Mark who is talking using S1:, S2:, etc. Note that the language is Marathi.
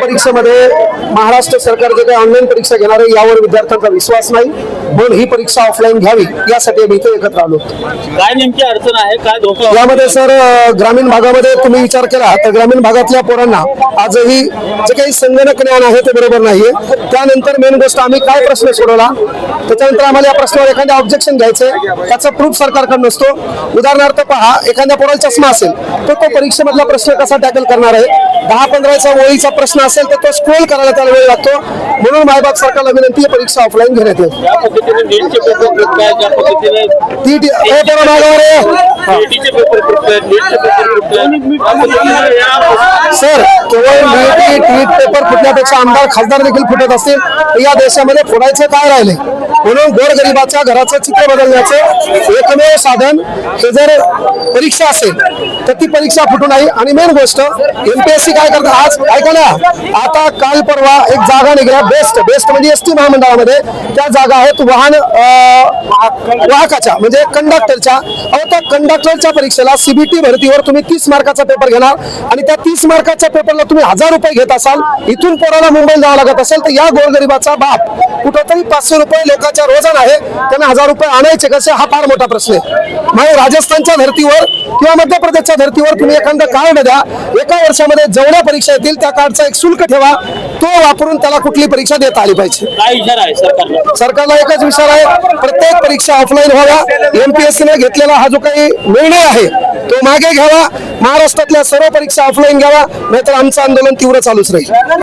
S1: परीक्षेमध्ये महाराष्ट्र सरकार जे काही ऑनलाईन परीक्षा घेणार आहे यावर विद्यार्थ्यांचा विश्वास नाही, म्हणून ही परीक्षा ऑफलाईन घ्यावी यासाठी आम्ही इथे एकत्र आलो.
S2: काय नेमकी अडचण आहे, काय धोका
S1: यामध्ये सर ग्रामीण भागामध्ये तुम्ही विचार केला तर ग्रामीण भागातल्या पोरांना आजही जे काही संगणक ज्ञान आहे ते बरोबर नाहीये. त्यानंतर मेन गोष्ट आम्ही काय प्रश्न सोडवला, त्याच्यानंतर आम्हाला या प्रश्नावर एखादे ऑब्जेक्शन घ्यायचंय, त्याचा प्रूफ सरकारकडे नसतो. उदाहरणार्थ पहा, एखाद्या पोराला चष्मा असेल तर तो परीक्षेमधला प्रश्न कसा टॅकल करणार आहे. 10-15 ओळीचा प्रश्न असेल तर तो स्क्रोल करायला त्याला वेळ लागतो. म्हणून मायबाप सरकारला विनंती आहे परीक्षा ऑफलाईन घेण्यात येईल.
S2: ज्या पद्धतीने नीटचे पेपर फुटले, ज्या पद्धतीने
S1: सर केवळ नीट पेपर फुटण्यापेक्षा आमदार खासदार देखील फुटत असतील तर या देशामध्ये फोडायचं काय राहिले. म्हणून गोरगरिबाच्या घराचं चित्र बदलण्याचं एकमेव साधन हे जर परीक्षा असेल तर ती परीक्षा फुटू नाही. आणि मेन गोष्ट एमपीएससी काय करतात, आज ऐका ना, आता काल परवा एक जागा निघाल्या बेस्ट म्हणजे एसटी महामंडळामध्ये त्या जागा आहेत वाहकाच्या म्हणजे कंडक्टरच्या. त्या कंडक्टरच्या परीक्षेला सीबीटी भरतीवर तुम्ही 30 मार्काचा पेपर घेणार आणि त्या 30 मार्काच्या पेपरला तुम्ही 1000 रुपये घेत असाल. इथून पोराला मुंबईला जावं लागत असेल तर या गोरगरिबाचा बाप कुठंतरी 500 रुपये लोकांच्या रोजान आहे, त्यांना 1000 रुपये आणायचे कसे, हा फार मोठा प्रश्न आहे. म्हणजे राजस्थानच्या धर्तीवर किंवा मध्य प्रदेशच्या धर्तीवर तुम्ही एखादं कार्ड द्या, एका वर्षामध्ये जेवढ्या परीक्षा येतील त्या कार्डचा एक शुल्क ठेवा, तो वापरून त्याला कुठली परीक्षा देता आली पाहिजे.
S2: काय इशारा आहे
S1: सरकारला एकच विचार आहे, प्रत्येक परीक्षा ऑफलाईन व्हाव्या. एमपीएससीने घेतलेला हा जो काही निर्णय आहे तो मागे घ्यावा. महाराष्ट्रातल्या सर्व परीक्षा ऑफलाईन घ्यावा, नाहीतर आमचं आंदोलन तीव्र चालूच राहील.